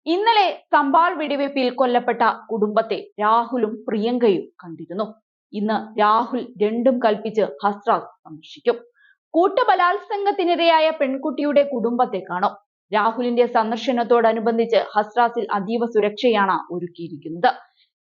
ഇന്നലെ സംബാൽ വെടിവയ്പിൽ കൊല്ലപ്പെട്ട കുടുംബത്തെ രാഹുലും പ്രിയങ്കയും കണ്ടിരുന്നു. ഇന്ന് രാഹുൽ രണ്ടും കൽപ്പിച്ച് ഹസ്രാസ് സന്ദർശിക്കും. കൂട്ടബലാത്സംഗത്തിനിരയായ പെൺകുട്ടിയുടെ കുടുംബത്തെ കാണും. രാഹുലിന്റെ സന്ദർശനത്തോടനുബന്ധിച്ച് ഹസ്രാസിൽ അതീവ സുരക്ഷയാണ് ഒരുക്കിയിരിക്കുന്നത്.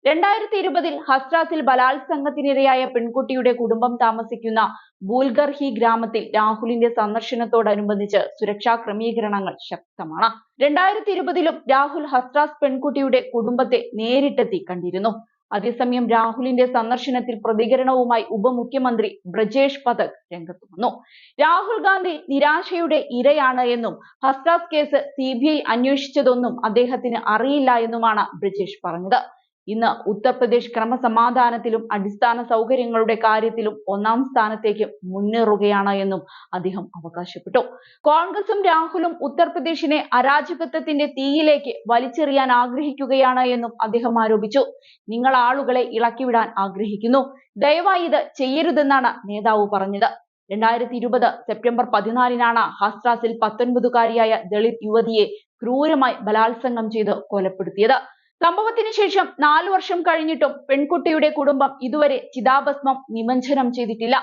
2020 ഹസ്രാസിൽ ബലാത്സംഗത്തിനിരയായ പെൺകുട്ടിയുടെ കുടുംബം താമസിക്കുന്ന ബൂൽഗർഹി ഗ്രാമത്തിൽ രാഹുലിന്റെ സന്ദർശനത്തോടനുബന്ധിച്ച് സുരക്ഷാ ക്രമീകരണങ്ങൾ ശക്തമാണ്. 2020 രാഹുൽ ഹസ്രാസ് പെൺകുട്ടിയുടെ കുടുംബത്തെ നേരിട്ടെത്തി കണ്ടിരുന്നു. അതേസമയം രാഹുലിന്റെ സന്ദർശനത്തിൽ പ്രതികരണവുമായി ഉപമുഖ്യമന്ത്രി ബ്രജേഷ് പഥക് രംഗത്ത് വന്നു. രാഹുൽ ഗാന്ധി നിരാശയുടെ ഇരയാണ് എന്നും ഹസ്രാസ് കേസ് CBI അന്വേഷിച്ചതൊന്നും അദ്ദേഹത്തിന് അറിയില്ല എന്നുമാണ് ബ്രജേഷ് പറഞ്ഞത്. ഇന്ന് ഉത്തർപ്രദേശ് ക്രമസമാധാനത്തിലും അടിസ്ഥാന സൗകര്യങ്ങളുടെ കാര്യത്തിലും ഒന്നാം സ്ഥാനത്തേക്ക് മുന്നേറുകയാണ് എന്നും അദ്ദേഹം അവകാശപ്പെട്ടു. കോൺഗ്രസും രാഹുലും ഉത്തർപ്രദേശിനെ അരാജകത്വത്തിന്റെ തീയിലേക്ക് വലിച്ചെറിയാൻ ആഗ്രഹിക്കുകയാണ് എന്നും അദ്ദേഹം ആരോപിച്ചു. നിങ്ങൾ ആളുകളെ ഇളക്കിവിടാൻ ആഗ്രഹിക്കുന്നു, ദയവായി ഇത് ചെയ്യരുതെന്നാണ് നേതാവ് പറഞ്ഞത്. 2020 സെപ്റ്റംബർ 14 ഹസ്രാസിൽ 19-കാരിയായ ദളിത് യുവതിയെ ക്രൂരമായി ബലാത്സംഗം ചെയ്ത് കൊലപ്പെടുത്തിയത്. സംഭവത്തിന് ശേഷം 4 വർഷം കഴിഞ്ഞിട്ടും പെൺകുട്ടിയുടെ കുടുംബം ഇതുവരെ ചിതാഭസ്മം നിമജ്ജനം ചെയ്തിട്ടില്ല.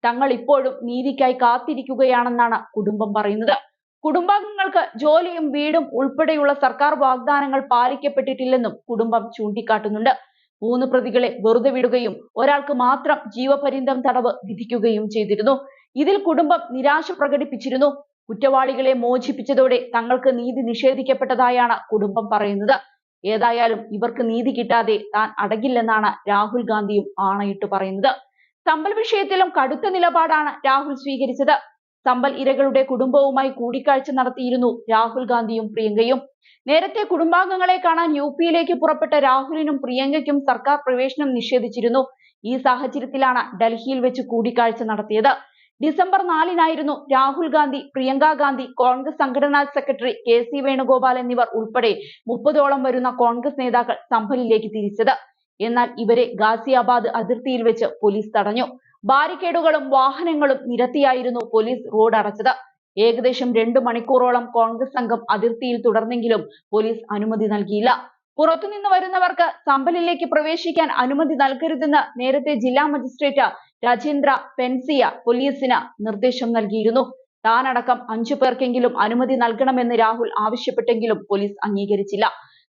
തങ്ങൾ ഇപ്പോഴും നീതിക്കായി കാത്തിരിക്കുകയാണെന്നാണ് കുടുംബം പറയുന്നത്. കുടുംബാംഗങ്ങൾക്ക് ജോലിയും വീടും ഉൾപ്പെടെയുള്ള സർക്കാർ വാഗ്ദാനങ്ങൾ പാലിക്കപ്പെട്ടിട്ടില്ലെന്നും കുടുംബം ചൂണ്ടിക്കാട്ടുന്നുണ്ട്. 3 പ്രതികളെ വെറുതെ വിടുകയും ഒരാൾക്ക് മാത്രം ജീവപര്യന്തം തടവ് വിധിക്കുകയും ചെയ്തിരുന്നു. ഇതിൽ കുടുംബം നിരാശ പ്രകടിപ്പിച്ചിരുന്നു. കുറ്റവാളികളെ മോചിപ്പിച്ചതോടെ തങ്ങൾക്ക് നീതി നിഷേധിക്കപ്പെട്ടതായാണ് കുടുംബം പറയുന്നത്. ഏതായാലും ഇവർക്ക് നീതി കിട്ടാതെ താൻ അടങ്ങില്ലെന്നാണ് രാഹുൽ ഗാന്ധിയും ആണയിട്ട് പറയുന്നത്. സമ്പൽ വിഷയത്തിലും കടുത്ത നിലപാടാണ് രാഹുൽ സ്വീകരിച്ചത്. സമ്പൽ ഇരകളുടെ കുടുംബവുമായി കൂടിക്കാഴ്ച നടത്തിയിരുന്നു രാഹുൽ ഗാന്ധിയും പ്രിയങ്കയും. നേരത്തെ കുടുംബാംഗങ്ങളെ കാണാൻ UPയിലേക്ക് പുറപ്പെട്ട രാഹുലിനും പ്രിയങ്കയ്ക്കും സർക്കാർ പ്രവേശനം നിഷേധിച്ചിരുന്നു. ഈ സാഹചര്യത്തിലാണ് ഡൽഹിയിൽ വെച്ച് കൂടിക്കാഴ്ച നടത്തിയത്. ഡിസംബർ 4 രാഹുൽ ഗാന്ധി, പ്രിയങ്ക ഗാന്ധി, കോൺഗ്രസ് സംഘടനാ സെക്രട്ടറി KC വേണുഗോപാൽ എന്നിവർ ഉൾപ്പെടെ 30ഓളം വരുന്ന കോൺഗ്രസ് നേതാക്കൾ സംഭലിലേക്ക് തിരിച്ചത്. എന്നാൽ ഇവരെ ഗാസിയാബാദ് അതിർത്തിയിൽ വെച്ച് പോലീസ് തടഞ്ഞു. ബാരിക്കേഡുകളും വാഹനങ്ങളും നിരത്തിയായിരുന്നു പോലീസ് റോഡ് അടച്ചത്. ഏകദേശം 2 മണിക്കൂറോളം കോൺഗ്രസ് സംഘം അതിർത്തിയിൽ തുടർന്നെങ്കിലും പോലീസ് അനുമതി നൽകിയില്ല. പുറത്തുനിന്ന് വരുന്നവർക്ക് സംഭലിലേക്ക് പ്രവേശിക്കാൻ അനുമതി നൽകരുതെന്ന് നേരത്തെ ജില്ലാ മജിസ്ട്രേറ്റ് രാജേന്ദ്ര പെൻസിയ പോലീസിന് നിർദ്ദേശം നൽകിയിരുന്നു. താനടക്കം 5 പേർക്കെങ്കിലും അനുമതി നൽകണമെന്ന് രാഹുൽ ആവശ്യപ്പെട്ടെങ്കിലും പോലീസ് അംഗീകരിച്ചില്ല.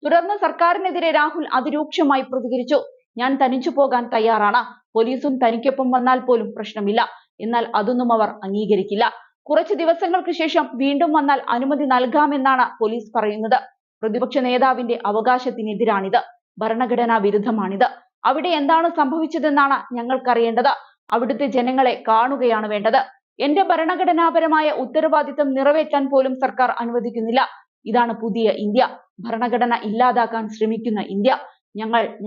തുടർന്ന് സർക്കാരിനെതിരെ രാഹുൽ അതിരൂക്ഷമായി പ്രതികരിച്ചു. ഞാൻ തനിച്ചു പോകാൻ തയ്യാറാണ്, പോലീസും തനിക്കൊപ്പം വന്നാൽ പോലും പ്രശ്നമില്ല, എന്നാൽ അതൊന്നും അവർ അംഗീകരിക്കില്ല. കുറച്ച് ദിവസങ്ങൾക്ക് ശേഷം വീണ്ടും വന്നാൽ അനുമതി നൽകാമെന്നാണ് പോലീസ് പറയുന്നത്. പ്രതിപക്ഷ നേതാവിന്റെ അവകാശത്തിനെതിരാണിത്, ഭരണഘടനാ വിരുദ്ധമാണിത്. അവിടെ എന്താണ് സംഭവിച്ചതെന്നാണ് ഞങ്ങൾക്കറിയേണ്ടത്. അവിടുത്തെ ജനങ്ങളെ കാണുകയാണ് വേണ്ടത്. എന്റെ ഭരണഘടനാപരമായ ഉത്തരവാദിത്തം നിറവേറ്റാൻ പോലും സർക്കാർ അനുവദിക്കുന്നില്ല. ഇതാണ് പുതിയ ഇന്ത്യ, ഭരണഘടന ഇല്ലാതാക്കാൻ ശ്രമിക്കുന്ന ഇന്ത്യ.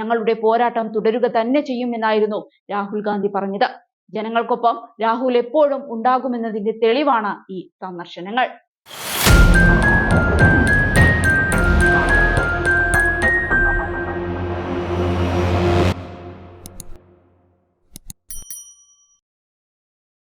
ഞങ്ങളുടെ പോരാട്ടം തുടരുക തന്നെ ചെയ്യുമെന്നായിരുന്നു രാഹുൽ ഗാന്ധി പറഞ്ഞത്. ജനങ്ങൾക്കൊപ്പം രാഹുൽ എപ്പോഴും ഉണ്ടാകുമെന്നതിന്റെ തെളിവാണ് ഈ സന്ദർശനങ്ങൾ.